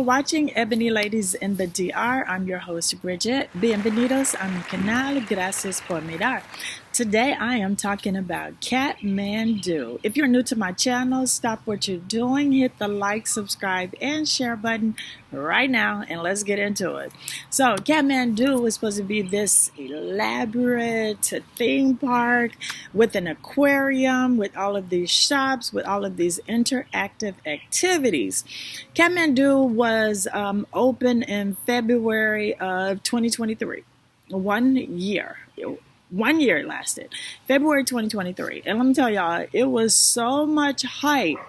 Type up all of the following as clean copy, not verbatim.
watching Ebony Ladies in the DR. I'm your host, Bridget. Bienvenidos a mi canal. Gracias por mirar. Today, I am talking about Catman Do. If you're new to my channel, stop what you're doing, hit the like, subscribe, and share button right now, and let's get into it. So, Catman Do was supposed to be this elaborate theme park with an aquarium, with all of these shops, with all of these interactive activities. Catman Do was open in February of 2023. 1 year. 1 year it lasted, February 2023. And let me tell y'all, it was so much hype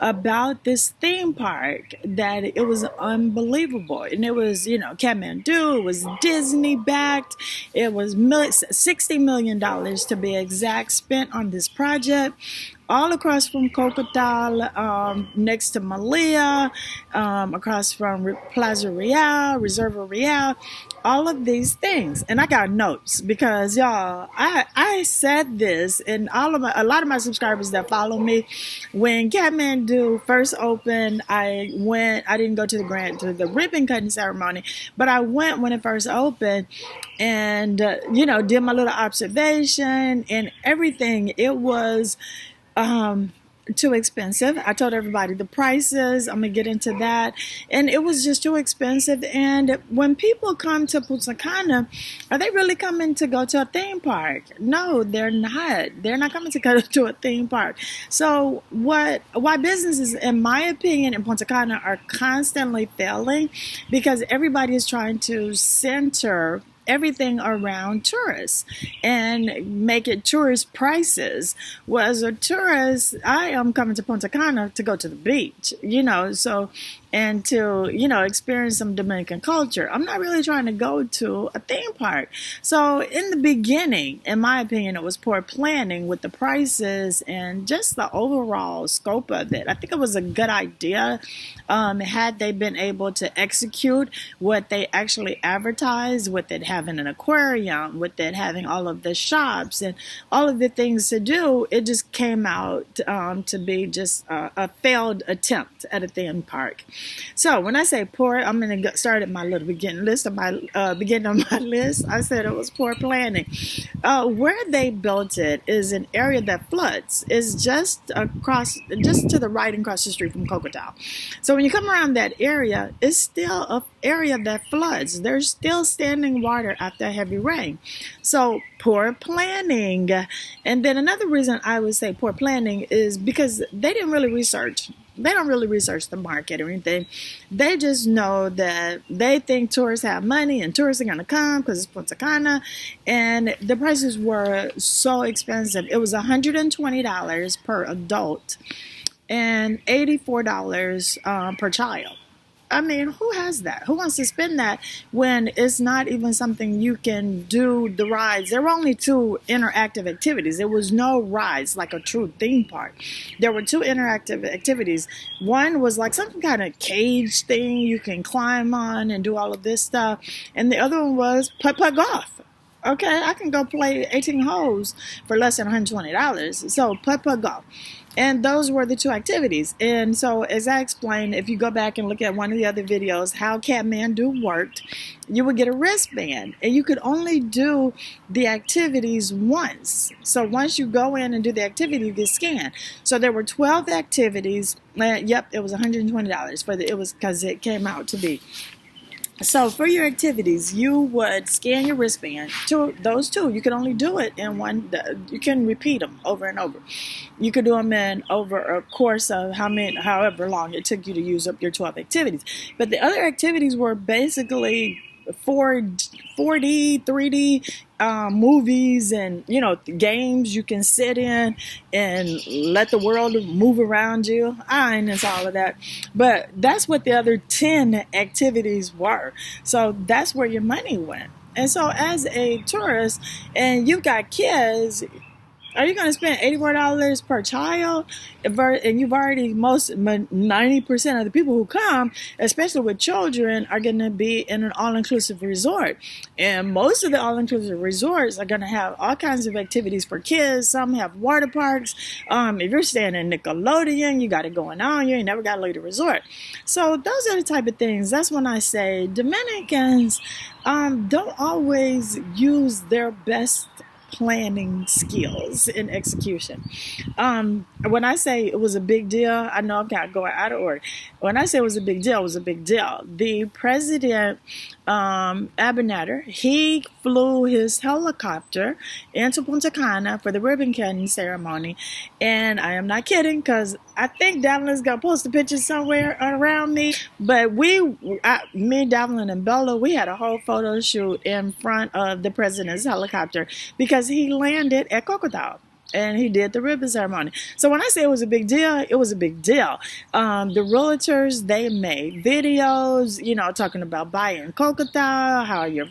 about this theme park that it was unbelievable. And it was, Catman Do, it was Disney backed. It was $60 million to be exact spent on this project. All across from Cocotal, next to Malia, across from Plaza Real, Reserva Real, all of these things. And I got notes because y'all, I said this, and a lot of my subscribers that follow me, when Catman Do first opened, I didn't go to the ribbon cutting ceremony, but I went when it first opened and, did my little observation and everything. It was too expensive. I told everybody the prices. I'm gonna get into that, and it was just too expensive. And when people come to Punta Cana, are they really coming to go to a theme park? No, they're not. They're not coming to go to a theme park. So why businesses, in my opinion, in Punta Cana are constantly failing because everybody is trying to center everything around tourists and make it tourist prices. Well, as a tourist, I am coming to Punta Cana to go to the beach, and to, experience some Dominican culture. I'm not really trying to go to a theme park. So in the beginning, in my opinion, it was poor planning with the prices and just the overall scope of it. I think it was a good idea had they been able to execute what they actually advertised, with it having an aquarium, with it having all of the shops and all of the things to do. It just came out to be just a failed attempt at a theme park. So when I say poor, I'm going to start at my little beginning of my list. I said it was poor planning. Where they built it is an area that floods. It's just to the right and across the street from Cocotal. So when you come around that area, it's still an area that floods. There's still standing water after heavy rain. So poor planning. And then another reason I would say poor planning is because they didn't really research. They don't really research the market or anything. They just know that they think tourists have money and tourists are going to come because it's Punta Cana. And the prices were so expensive. It was $120 per adult and $84 per child. I mean, who has that? Who wants to spend that when it's not even something you can do the rides? There were only 2 interactive activities. There was no rides like a true theme park. There were 2 interactive activities. One was like some kind of cage thing you can climb on and do all of this stuff. And the other one was putt-putt golf. Okay, I can go play 18 holes for less than $120. So putt-putt golf. And those were the 2 activities. And so as I explained, if you go back and look at one of the other videos, how Catman Do worked, you would get a wristband and you could only do the activities once. So once you go in and do the activity, you get scanned. So there were 12 activities. Yep, it was $120 it was because it came out to be. So for your activities, you would scan your wristband. Those 2, you can only do it in one. You can repeat them over and over. You could do them in over a course of however long it took you to use up your 12 activities. But the other activities were basically 4D, 3D movies and, games you can sit in and let the world move around you. I ain't into all of that. But that's what the other 10 activities were. So that's where your money went. And so as a tourist and you've got kids, Are you going to spend $84 per child? And you've already, 90% of the people who come, especially with children, are going to be in an all-inclusive resort. And most of the all-inclusive resorts are going to have all kinds of activities for kids. Some have water parks. If you're staying in Nickelodeon, you got it going on. You ain't never got to leave the resort. So those are the type of things. That's when I say Dominicans don't always use their best planning skills in execution. When I say it was a big deal, I know I'm kind of going out of order. When I say it was a big deal, it was a big deal. The president, Abinader, he flew his helicopter into Punta Cana for the ribbon cutting ceremony. And I am not kidding, because I think Davlin's going to post a picture somewhere around me. But me, Davlin, and Bella, we had a whole photo shoot in front of the president's helicopter because he landed at Cocotao and he did the ribbon ceremony. So when I say it was a big deal, it was a big deal. The realtors, they made videos, talking about buying Cocotao, how your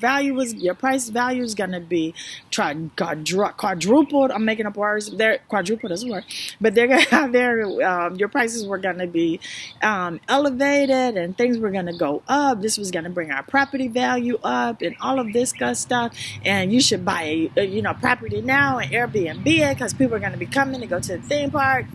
price value is going to be quadrupled. I'm making up words. Quadrupled doesn't work, but they're going to have your prices were going to be elevated and things were going to go up. This was going to bring our property value up and all of this good stuff. And you should buy property now and Airbnb it, because people are going to be coming to go to the theme park.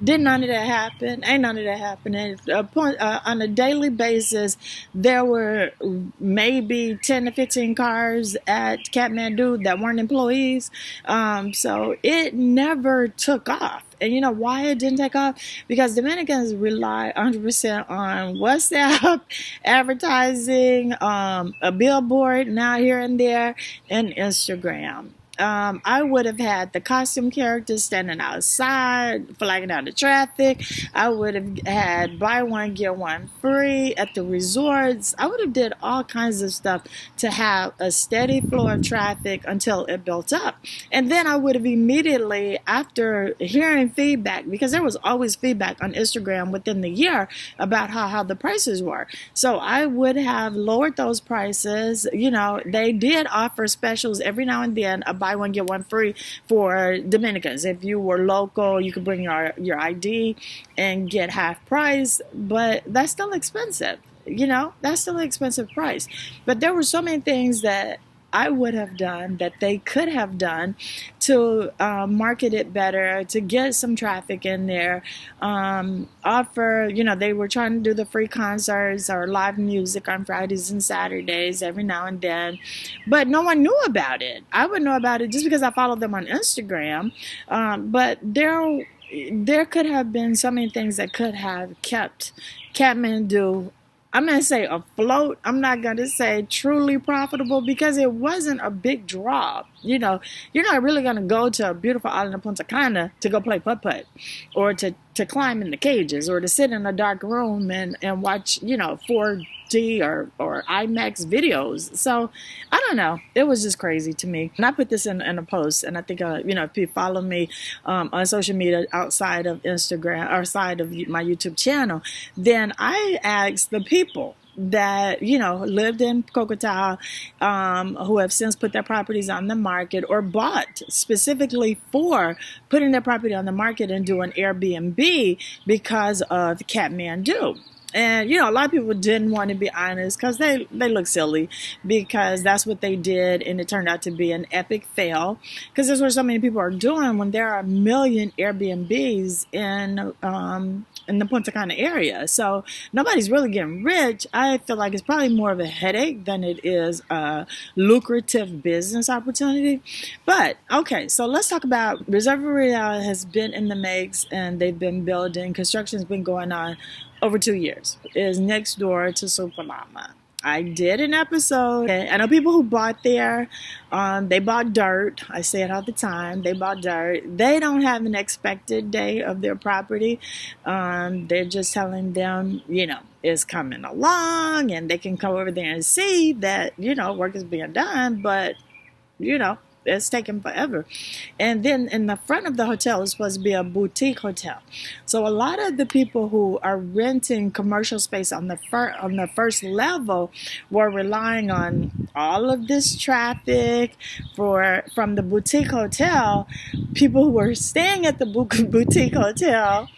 Did none of that happen? Ain't none of that happening. On a daily basis, there were maybe 10 to 15 cars at Catmandu that weren't employees. So it never took off. And you know why it didn't take off? Because Dominicans rely 100% on WhatsApp, advertising, a billboard now here and there, and Instagram. I would have had the costume characters standing outside, flagging down the traffic. I would have had buy one, get one free at the resorts. I would have did all kinds of stuff to have a steady flow of traffic until it built up. And then I would have immediately, after hearing feedback, because there was always feedback on Instagram within the year about how the prices were. So I would have lowered those prices. They did offer specials every now and then, a buy one, get one free for Dominicans. If you were local, you could bring your ID and get half price, but that's still expensive. That's still an expensive price. But there were so many things that I would have done that they could have done to market it better, to get some traffic in there, offer, they were trying to do the free concerts or live music on Fridays and Saturdays every now and then, but no one knew about it. I would know about it just because I followed them on Instagram, but there could have been so many things that could have kept Catmandu, I'm going to say afloat. I'm not going to say truly profitable, because it wasn't a big draw. You're not really going to go to a beautiful island of Punta Cana to go play putt-putt or to climb in the cages or to sit in a dark room and watch, 4D or IMAX videos. So I don't know. It was just crazy to me. And I put this in a post, and I think, if you follow me on social media outside of Instagram or outside of my YouTube channel, then I asked the people that lived in Cocotao, who have since put their properties on the market or bought specifically for putting their property on the market and doing Airbnb because of Catmandu. And, a lot of people didn't want to be honest because they look silly, because that's what they did. And it turned out to be an epic fail, because that's what so many people are doing when there are a million Airbnbs in the Punta Cana area. So nobody's really getting rich. I feel like it's probably more of a headache than it is a lucrative business opportunity. But okay, so let's talk about Reserva Real. Has been in the mix, and they've been building. Construction's been going on over 2 years. It is next door to Supalama. I did an episode. I know people who bought there. They bought dirt. I say it all the time. They bought dirt. They don't have an expected date of their property. They're just telling them, it's coming along, and they can come over there and see that, work is being done. But, It's taking forever. And then in the front of the hotel is supposed to be a boutique hotel. So a lot of the people who are renting commercial space on the first level were relying on all of this traffic from the boutique hotel, people who were staying at the boutique hotel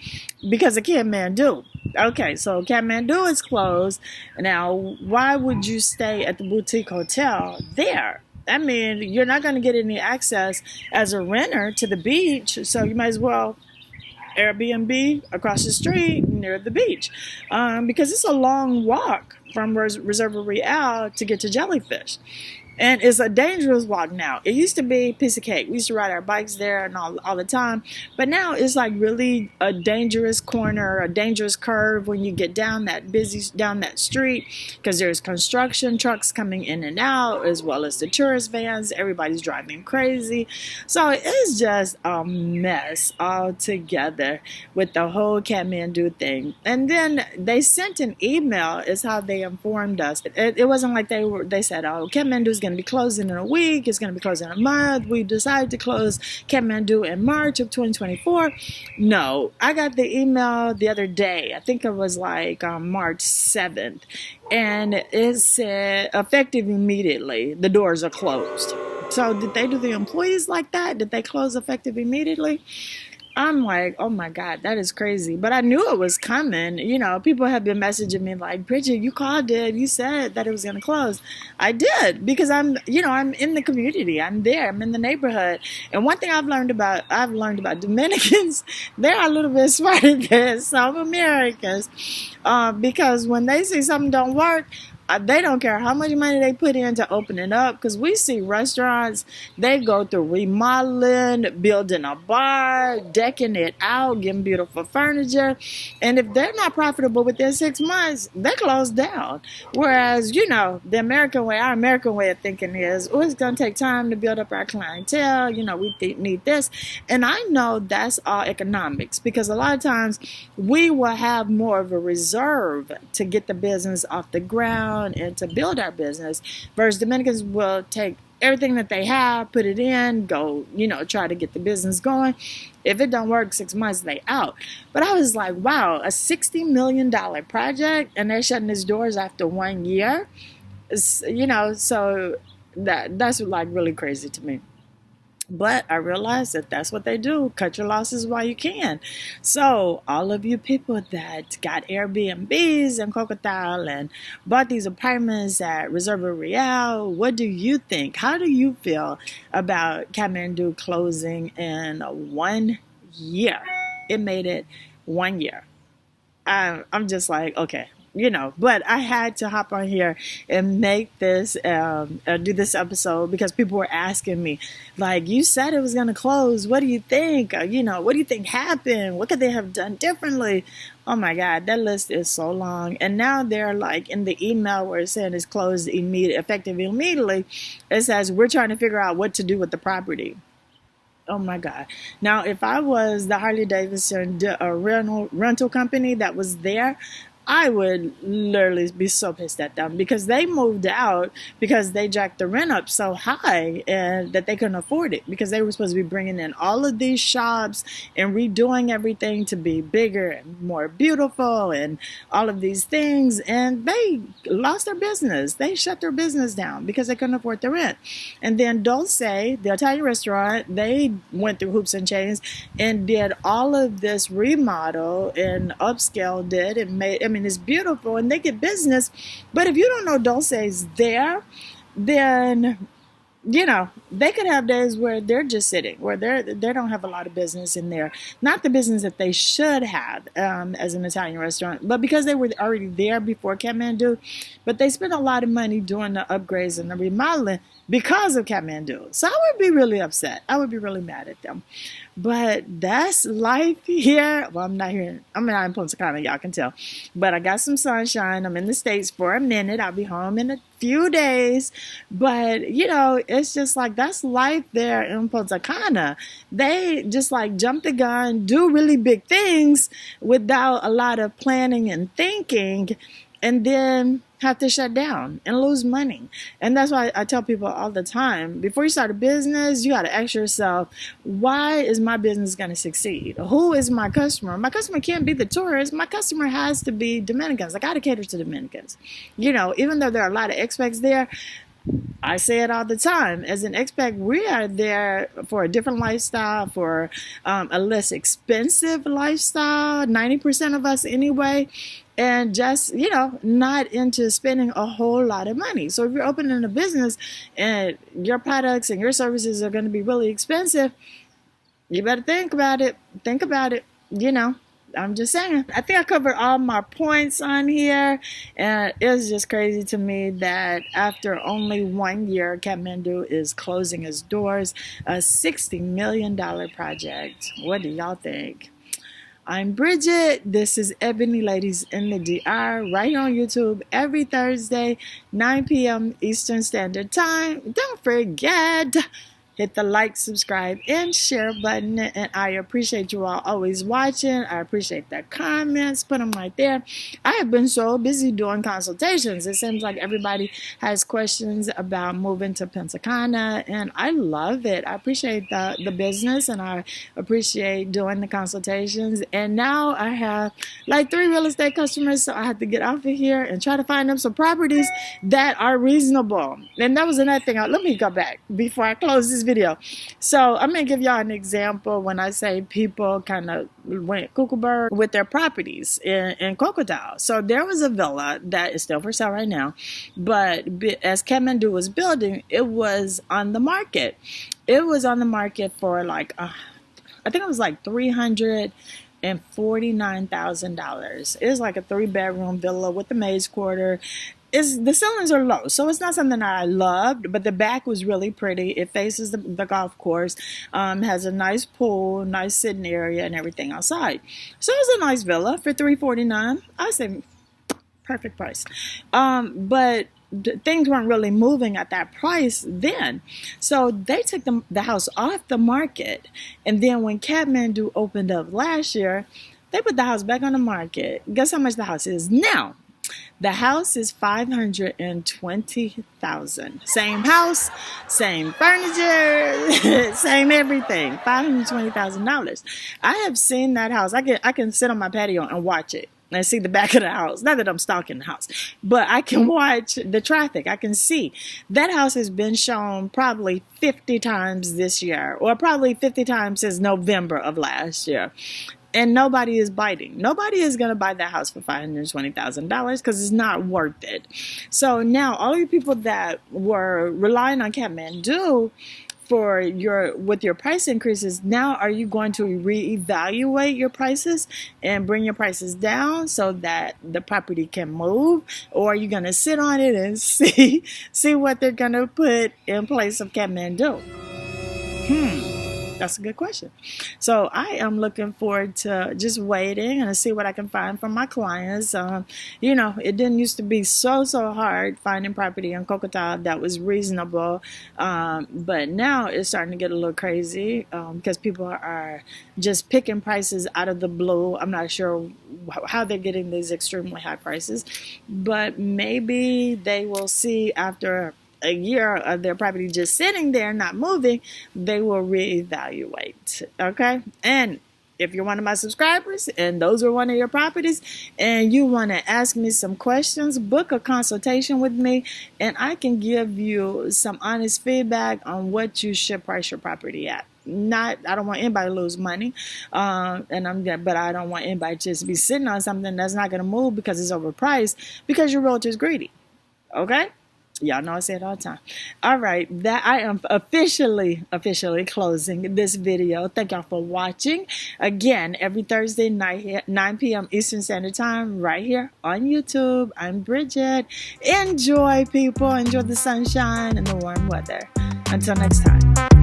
because of Kathmandu. Okay, so Kathmandu is closed. Now, why would you stay at the boutique hotel there? I mean, you're not going to get any access as a renter to the beach, so you might as well Airbnb across the street near the beach, because it's a long walk from Reserva Real to get to Jellyfish. And it's a dangerous walk now. It used to be a piece of cake. We used to ride our bikes there and all the time. But now it's like really a dangerous corner, a dangerous curve when you get down that street, because there's construction trucks coming in and out, as well as the tourist vans. Everybody's driving crazy. So it's just a mess altogether with the whole Kathmandu thing. And then they sent an email, is how they informed us. It wasn't like they said, oh, Kathmandu's going to be closing in a week, it's going to be closing in a month, we decided to close Kathmandu in March of 2024. No, I got the email the other day, I think it was like March 7th, and it said effective immediately, the doors are closed. So did they do the employees like that? Did they close effective immediately? I'm like, oh my God, that is crazy. But I knew it was coming. You know, people have been messaging me like, Bridget, you called it. You said that it was going to close. I did, because I'm in the community. I'm there. I'm in the neighborhood. And one thing I've learned about Dominicans, they're a little bit smarter than some Americans, because when they see something don't work, they don't care how much money they put in to open it up, because we see restaurants, they go through remodeling, building a bar, decking it out, getting beautiful furniture, and if they're not profitable within 6 months, they close down. Whereas, our American way of thinking is, oh, it's going to take time to build up our clientele, we need this. And I know that's all economics, because a lot of times we will have more of a reserve to get the business off the ground and to build our business, versus Dominicans will take everything that they have, put it in, go, try to get the business going. If it don't work, 6 months, they out. But I was like, wow, a $60 million project, and they're shutting its doors after 1 year. So that's like really crazy to me. But I realized that that's what they do. Cut your losses while you can. So all of you people that got Airbnbs in Cocotal and bought these apartments at Reserva Real, what do you think? How do you feel about Kathmandu closing in 1 year? It made it 1 year. I'm just like, okay. But I had to hop on here and make this, do this episode, because people were asking me, like, you said it was going to close. What do you think? What do you think happened? What could they have done differently? Oh my God, that list is so long. And now they're like in the email where it's saying it's closed effective immediately. It says, we're trying to figure out what to do with the property. Oh my God. Now, if I was the Harley Davidson rental company that was there, I would literally be so pissed at them, because they moved out because they jacked the rent up so high and that they couldn't afford it, because they were supposed to be bringing in all of these shops and redoing everything to be bigger and more beautiful and all of these things. And they lost their business. They shut their business down because they couldn't afford the rent. And then Dulce, the Italian restaurant, they went through hoops and chains and did all of this remodel and upscaled it and it's beautiful and they get business. But if you don't know Dulce's there, then they could have days where they're just sitting, where they don't have a lot of business in there, not the business that they should have as an Italian restaurant, but because they were already there before Kathmandu, but they spent a lot of money doing the upgrades and the remodeling because of Kathmandu. So I would be really upset. I would be really mad at them. But that's life here. Well, I'm not here. I'm not in Punta Cana, y'all can tell. But I got some sunshine. I'm in the States for a minute. I'll be home in a few days. But, it's just like that's life there in Punta Cana. They just like jump the gun, do really big things without a lot of planning and thinking. and then have to shut down and lose money. And that's why I tell people all the time, before you start a business, you got to ask yourself, why is my business going to succeed? Who is my customer? My customer can't be the tourists. My customer has to be Dominicans. I got to cater to Dominicans. Even though there are a lot of expats there, I say it all the time. As an expat, we are there for a different lifestyle, for a less expensive lifestyle, 90% of us anyway, and just, not into spending a whole lot of money. So if you're opening a business and your products and your services are going to be really expensive, you better think about it. Think about it, I'm just saying. I think I covered all my points on here, and it's just crazy to me that after only 1 year, Kathmandu is closing its doors. A $60 million project. What do y'all think? I'm Bridget. This is Ebony Ladies in the DR, right here on YouTube every Thursday, 9 p.m. Eastern Standard Time. Don't forget, hit the like, subscribe, and share button. And I appreciate you all always watching. I appreciate the comments. Put them right there. I have been so busy doing consultations. It seems like everybody has questions about moving to Punta Cana, and I love it. I appreciate the business, and I appreciate doing the consultations. And now I have like 3 real estate customers, so I have to get off of here and try to find them some properties that are reasonable. And that was another thing. Let me go back before I close this video. So I'm going to give y'all an example when I say people kind of went cuckoo bird with their properties in Crocodile. So there was a villa that is still for sale right now, but as Catman Do was building, it was on the market. It was on the market for like, I think it was like $349,000. It was like a 3-bedroom villa with the maid's quarter. The ceilings are low, so it's not something that I loved, but the back was really pretty. It faces the golf course, has a nice pool, nice sitting area, and everything outside. So it was a nice villa for $349,000. I say perfect price. But things weren't really moving at that price then. So they took the house off the market, and then when Kathmandu opened up last year, they put the house back on the market. Guess how much the house is now? The house is $520,000. Same house, same furniture, same everything. $520,000. I have seen that house. I can sit on my patio and watch it and see the back of the house. Not that I'm stalking the house, but I can watch the traffic. I can see that house has been shown probably 50 times this year, or probably 50 times since November of last year. And nobody is biting. Nobody is going to buy that house for $520,000 because it's not worth it. So now all you people that were relying on Kathmandu with your price increases, now are you going to reevaluate your prices and bring your prices down so that the property can move? Or are you going to sit on it and see what they're going to put in place of Kathmandu? That's a good question. So I am looking forward to just waiting and see what I can find from my clients. It didn't used to be so hard finding property in Crocodile that was reasonable, but now it's starting to get a little crazy because people are just picking prices out of the blue. I'm not sure how they're getting these extremely high prices, but maybe they will see after a year of their property just sitting there not moving, they will reevaluate. Okay, and if you're one of my subscribers and those are one of your properties and you want to ask me some questions, book a consultation with me and I can give you some honest feedback on what you should price your property at. I don't want anybody to lose money, but I don't want anybody to just be sitting on something that's not going to move because it's overpriced because your realtor's greedy. Okay? Y'all know I say it all the time. All right, that I am officially closing this video. Thank y'all for watching. Again, every Thursday night, 9 p.m. Eastern Standard Time, right here on YouTube. I'm Bridget. Enjoy, people. Enjoy the sunshine and the warm weather. Until next time.